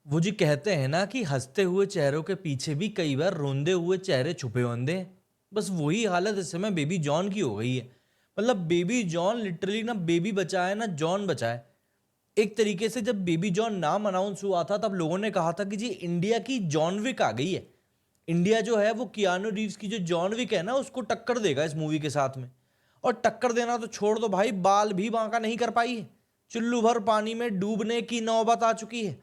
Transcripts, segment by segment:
वो जी कहते हैं ना कि हंसते हुए चेहरों के पीछे भी कई बार रोंदे हुए चेहरे छुपे होते हैं। बस वही हालत इस समय बेबी जॉन की हो गई है। मतलब बेबी जॉन लिटरली ना बेबी बचा है ना जॉन बचा है। एक तरीके से जब बेबी जॉन नाम अनाउंस हुआ था तब लोगों ने कहा था कि जी इंडिया की जॉन विक आ गई है। इंडिया जो है वो कियानो रीव्स की जो जॉन विक है ना उसको टक्कर देगा इस मूवी के साथ में। और टक्कर देना तो छोड़ दो भाई, बाल भी बांका नहीं कर पाई है। चुल्लू भर पानी में डूबने की नौबत आ चुकी है।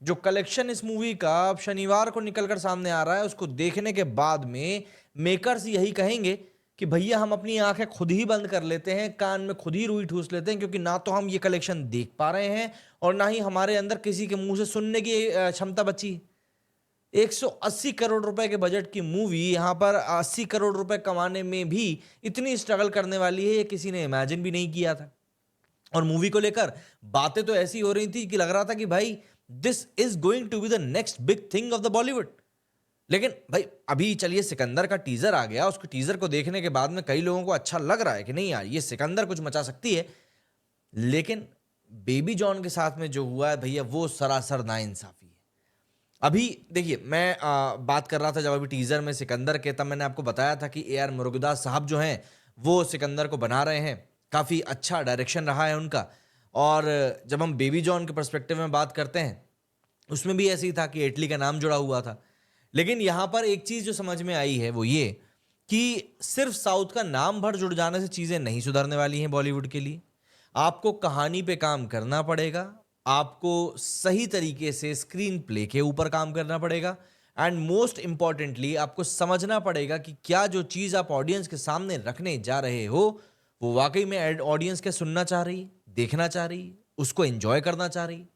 जो कलेक्शन इस मूवी का अब शनिवार को निकलकर सामने आ रहा है उसको देखने के बाद में मेकर्स यही कहेंगे कि भैया हम अपनी आंखें खुद ही बंद कर लेते हैं, कान में खुद ही रुई ठूस लेते हैं, क्योंकि ना तो हम ये कलेक्शन देख पा रहे हैं और ना ही हमारे अंदर किसी के मुंह से सुनने की क्षमता बची है। 180 करोड़ रुपए के बजट की मूवी यहां पर 80 करोड़ रुपए कमाने में भी इतनी स्ट्रगल करने वाली है, ये किसी ने इमेजिन भी नहीं किया था। और मूवी को लेकर बातें तो ऐसी हो रही थी कि लग रहा था कि भाई this is going to be the next big thing of the Bollywood. लेकिन भाई अभी चलिए सिकंदर का टीजर आ गया, उसके टीजर को देखने के बाद में कई लोगों को अच्छा लग रहा है कि नहीं यार ये सिकंदर कुछ मचा सकती है। लेकिन बेबी जॉन के साथ में जो हुआ है भैया वो सरासर नाइंसाफी है। अभी देखिए मैं बात कर रहा था जब अभी टीजर में सिकंदर के, तब मैंने आपको बताया था कि ए आर मुरुगदास साहब जो हैं वो सिकंदर को बना रहे हैं। काफ़ी अच्छा डायरेक्शन रहा है उनका। और जब हम बेबी जॉन के पर्सपेक्टिव में बात करते हैं उसमें भी ऐसे ही था कि इटली का नाम जुड़ा हुआ था। लेकिन यहाँ पर एक चीज़ जो समझ में आई है वो ये कि सिर्फ साउथ का नाम भर जुड़ जाने से चीज़ें नहीं सुधरने वाली हैं बॉलीवुड के लिए। आपको कहानी पे काम करना पड़ेगा, आपको सही तरीके से स्क्रीन प्ले के ऊपर काम करना पड़ेगा, एंड मोस्ट इंपॉर्टेंटली आपको समझना पड़ेगा कि क्या जो चीज़ आप ऑडियंस के सामने रखने जा रहे हो वो वाकई में ऑडियंस क्या सुनना चाह रही है, देखना चाह रही है, उसको एंजॉय करना चाह रही है।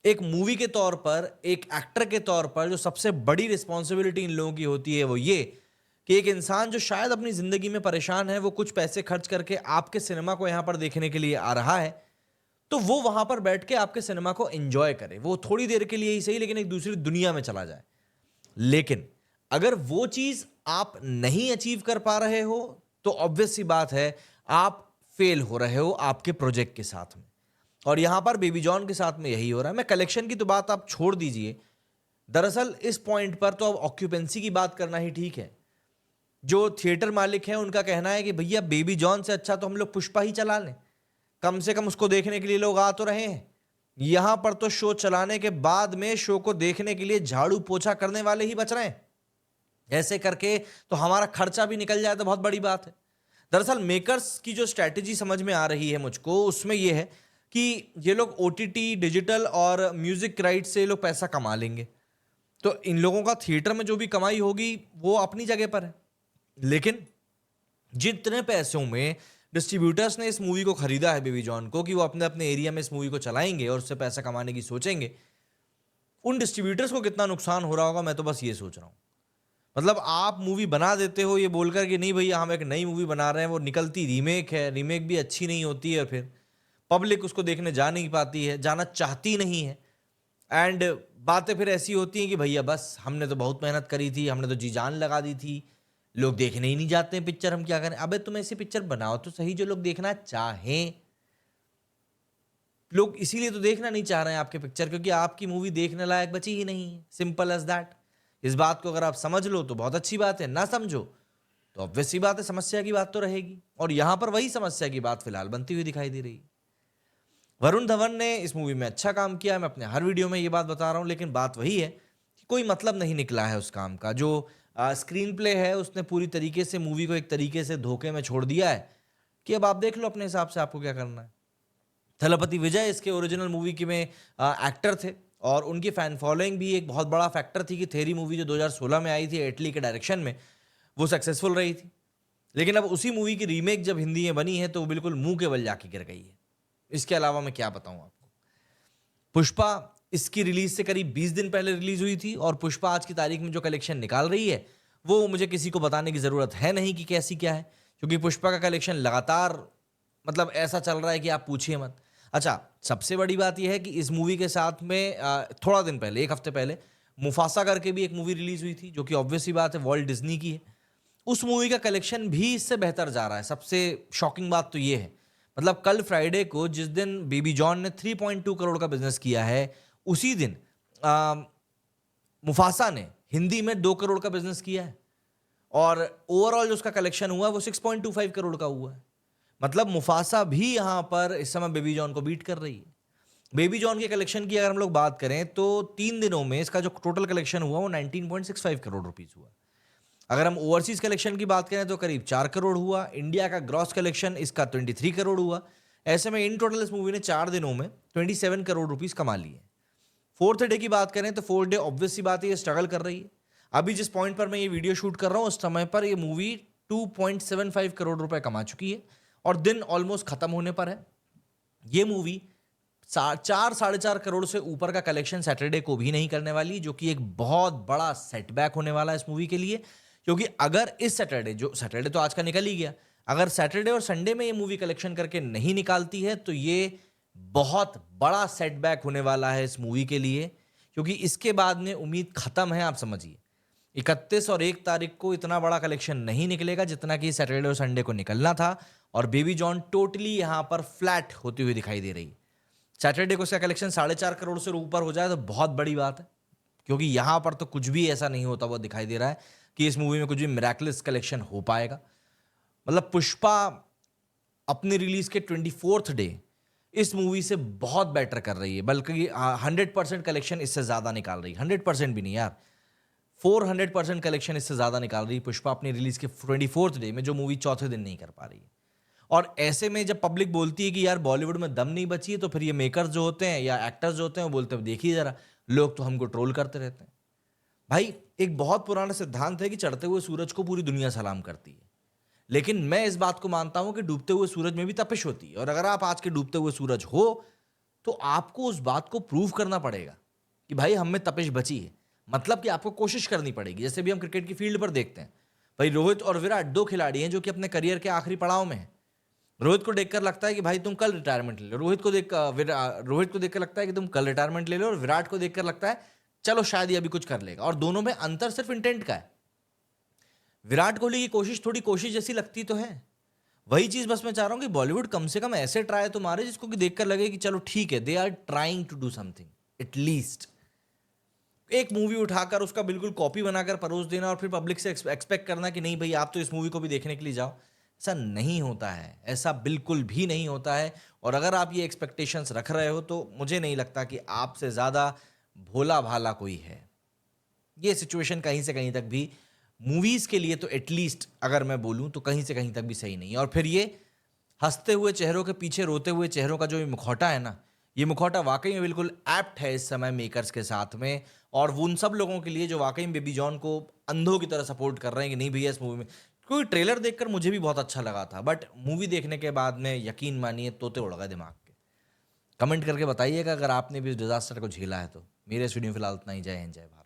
एक मूवी के तौर पर, एक एक्टर के तौर पर जो सबसे बड़ी रिस्पॉन्सिबिलिटी इन लोगों की होती है वो ये कि एक इंसान जो शायद अपनी जिंदगी में परेशान है वो कुछ पैसे खर्च करके आपके सिनेमा को यहां पर देखने के लिए आ रहा है, तो वो वहां पर बैठ के आपके सिनेमा को एंजॉय करे, वो थोड़ी देर के लिए ही सही लेकिन एक दूसरी दुनिया में चला जाए। लेकिन अगर वो चीज आप नहीं अचीव कर पा रहे हो तो ऑब्वियस सी बात है आप फेल हो रहे हो आपके प्रोजेक्ट के साथ में। और यहां पर बेबी जॉन के साथ में यही हो रहा है। मैं कलेक्शन की तो बात आप छोड़ दीजिए, दरअसल इस पॉइंट पर तो अब ऑक्यूपेंसी की बात करना ही ठीक है। जो थिएटर मालिक हैं उनका कहना है कि भैया बेबी जॉन से अच्छा तो हम लोग पुष्पा ही चला लें, कम से कम उसको देखने के लिए लोग आ तो रहे हैं। यहां पर तो शो चलाने के बाद में शो को देखने के लिए झाड़ू पोछा करने वाले ही बच रहे हैं। ऐसे करके तो हमारा खर्चा भी निकल जाए तो बहुत बड़ी बात है। दरअसल मेकर्स की जो स्ट्रैटेजी समझ में आ रही है मुझको उसमें यह है कि ये लोग ओटीटी, डिजिटल और म्यूजिक राइट से ये लोग पैसा कमा लेंगे। तो इन लोगों का थिएटर में जो भी कमाई होगी वो अपनी जगह पर है। लेकिन जितने पैसों में डिस्ट्रीब्यूटर्स ने इस मूवी को खरीदा है बेबी जॉन को कि वो अपने अपने एरिया में इस मूवी को चलाएंगे और उससे पैसा कमाने की सोचेंगे, उन डिस्ट्रीब्यूटर्स को कितना नुकसान हो रहा होगा मैं तो बस ये सोच रहा हूँ। मतलब आप मूवी बना देते हो ये बोलकर कि नहीं भैया हम एक नई मूवी बना रहे हैं, वो निकलती रीमेक है, रीमेक भी अच्छी नहीं होती है, फिर पब्लिक उसको देखने जा नहीं पाती है, जाना चाहती नहीं है। एंड बातें फिर ऐसी होती हैं कि भैया बस हमने तो बहुत मेहनत करी थी, हमने तो जी जान लगा दी थी, लोग देखने ही नहीं जाते हैं पिक्चर, हम क्या करें। अबे तुम ऐसी पिक्चर बनाओ तो सही जो लोग देखना चाहें। लोग इसीलिए तो देखना नहीं चाह रहे हैं आपके पिक्चर क्योंकि आपकी मूवी देखने लायक बची ही नहीं है, सिंपल एज दैट। इस बात को अगर आप समझ लो तो बहुत अच्छी बात है, ना समझो तो ऑब्वियस सी बात है समस्या की बात तो रहेगी। और यहां पर वही समस्या की बात फिलहाल बनती हुई दिखाई दे रही है। वरुण धवन ने इस मूवी में अच्छा काम किया, मैं अपने हर वीडियो में ये बात बता रहा हूं, लेकिन बात वही है कि कोई मतलब नहीं निकला है उस काम का। जो स्क्रीन प्ले है उसने पूरी तरीके से मूवी को एक तरीके से धोखे में छोड़ दिया है कि अब आप देख लो अपने हिसाब से आपको क्या करना है। थलपति विजय इसके ओरिजिनल मूवी के में एक्टर थे और उनकी फैन फॉलोइंग भी एक बहुत बड़ा फैक्टर थी कि थेरी मूवी जो 2016 में आई थी एटली के डायरेक्शन में वो सक्सेसफुल रही थी। लेकिन अब उसी मूवी की रीमेक जब हिंदी में बनी है तो वो बिल्कुल मुंह के बल जाके गिर गई है। इसके अलावा मैं क्या बताऊं आपको। पुष्पा इसकी रिलीज से करीब 20 दिन पहले रिलीज हुई थी और पुष्पा आज की तारीख में जो कलेक्शन निकाल रही है वो मुझे किसी को बताने की जरूरत है नहीं कि कैसी क्या है, क्योंकि पुष्पा का कलेक्शन लगातार मतलब ऐसा चल रहा है कि आप पूछिए मत। अच्छा, सबसे बड़ी बात यह है कि इस मूवी के साथ में थोड़ा दिन पहले, एक हफ्ते पहले मुफासा करके भी एक मूवी रिलीज हुई थी जो कि ऑब्वियसली बात है वॉल्ट डिज्नी की है। उस मूवी का कलेक्शन भी इससे बेहतर जा रहा है। सबसे शॉकिंग बात तो ये है, मतलब कल फ्राइडे को जिस दिन बेबी जॉन ने 3.2 करोड़ का बिजनेस किया है उसी दिन मुफासा ने हिंदी में 2 करोड़ का बिजनेस किया है और ओवरऑल जो उसका कलेक्शन हुआ वो 6.25 करोड़ का हुआ है। मतलब मुफासा भी यहां पर इस समय बेबी जॉन को बीट कर रही है। बेबी जॉन के कलेक्शन की अगर हम लोग बात करें तो 3 दिनों में इसका जो टोटल कलेक्शन हुआ वो 19.65 करोड़ रुपीस हुआ। अगर हम ओवरसीज कलेक्शन की बात करें तो करीब 4 करोड़ हुआ। इंडिया का ग्रॉस कलेक्शन इसका 23 करोड़ हुआ। ऐसे में इन टोटल इस मूवी ने 4 दिनों में 27 करोड़ रुपीस कमा लिए। फोर्थ डे की बात करें तो फोर्थ डे ऑब्वियस सी बात है ये स्ट्रगल कर रही है। अभी जिस पॉइंट पर मैं ये वीडियो शूट कर रहा हूं उस समय पर ये मूवी 2.75 करोड़ रुपए कमा चुकी है और दिन ऑलमोस्ट खत्म होने पर है। ये मूवी 4-4.5 करोड़ से ऊपर का कलेक्शन सैटरडे को भी नहीं करने वाली, जो कि एक बहुत बड़ा सेटबैक होने वाला है इस मूवी के लिए। क्योंकि अगर इस सैटरडे तो आज का निकल ही गया, अगर सैटरडे और संडे में ये मूवी कलेक्शन करके नहीं निकालती है तो ये बहुत बड़ा सेटबैक होने वाला है इस मूवी के लिए। क्योंकि इसके बाद में उम्मीद खत्म है। आप समझिए 31 और 1 तारीख को इतना बड़ा कलेक्शन नहीं निकलेगा जितना कि सैटरडे और संडे को निकलना था और बेबी जॉन टोटली यहां पर फ्लैट होती हुई दिखाई दे रही है। सैटरडे को इसका कलेक्शन 4.5 करोड़ से ऊपर हो जाए तो बहुत बड़ी बात है, क्योंकि यहां पर तो कुछ भी ऐसा नहीं होता हुआ दिखाई दे रहा है कि इस मूवी में कुछ भी मिरेकलस कलेक्शन हो पाएगा। मतलब पुष्पा अपनी रिलीज के 24th डे इस मूवी से बहुत बेटर कर रही है, बल्कि 100% कलेक्शन इससे ज्यादा निकाल रही है। 100% भी नहीं यार, 400% कलेक्शन इससे ज्यादा निकाल रही है पुष्पा अपनी रिलीज के 24th डे में, जो मूवी चौथे दिन नहीं कर पा रही है। और ऐसे में जब पब्लिक बोलती है कि यार बॉलीवुड में दम नहीं बची है, तो फिर ये मेकर्स जो होते हैं या एक्टर्स जो होते हैं वो बोलते हैं देखिए जरा, लोग तो हमको ट्रोल करते रहते हैं। भाई एक बहुत पुराना सिद्धांत है कि चढ़ते हुए सूरज को पूरी दुनिया सलाम करती है, लेकिन मैं इस बात को मानता हूं कि डूबते हुए सूरज में भी तपिश होती है। और अगर आप आज के डूबते हुए सूरज हो तो आपको उस बात को प्रूव करना पड़ेगा कि भाई हम में तपिश बची है। मतलब कि आपको कोशिश करनी पड़ेगी। जैसे भी हम क्रिकेट की फील्ड पर देखते हैं, भाई रोहित और विराट 2 खिलाड़ी हैं जो कि अपने करियर के आखिरी पड़ाव में हैं। रोहित को देखकर लगता है कि भाई तुम कल रिटायरमेंट ले लो, रोहित को देखकर लगता है कि तुम कल रिटायरमेंट ले लो, और विराट को देखकर लगता है चलो शायद ये अभी कुछ कर लेगा। और दोनों में अंतर सिर्फ इंटेंट का है। विराट कोहली की कोशिश थोड़ी कोशिश जैसी लगती तो है। वही चीज बस मैं चाह रहा हूं कि बॉलीवुड कम से कम ऐसे ट्राई तो मारे जिसको कि देखकर लगे कि चलो ठीक है, they are trying to do something at least. एक मूवी उठाकर उसका बिल्कुल कॉपी बनाकर परोस देना और फिर पब्लिक से एक्सपेक्ट करना कि नहीं भाई आप तो इस मूवी को भी देखने के लिए जाओ, ऐसा नहीं होता है। ऐसा बिल्कुल भी नहीं होता है। और अगर आप ये एक्सपेक्टेशंस रख रहे हो तो मुझे नहीं लगता कि आपसे ज़्यादा भोला भाला कोई है। ये सिचुएशन कहीं से कहीं तक भी मूवीज़ के लिए तो एटलीस्ट अगर मैं बोलूँ तो कहीं से कहीं तक भी सही नहीं है। और फिर ये हंसते हुए चेहरों के पीछे रोते हुए चेहरों का जो ये मुखौटा है ना, ये मुखौटा वाकई में बिल्कुल एप्ट है इस समय मेकर्स के साथ में, और वो उन सब लोगों के लिए जो वाकई में बेबी जॉन को अंधों की तरह सपोर्ट कर रहे हैं कि नहीं भैया इस मूवी में। कोई ट्रेलर देखकर मुझे भी बहुत अच्छा लगा था, बट मूवी देखने के बाद में यकीन मानिए तोते उड़ गए दिमाग के। कमेंट करके बताइएगा अगर आपने भी इस डिजास्टर को झेला है तो। मेरे इस वीडियो में फिलहाल इतना ही। जय हिंद, जय भारत।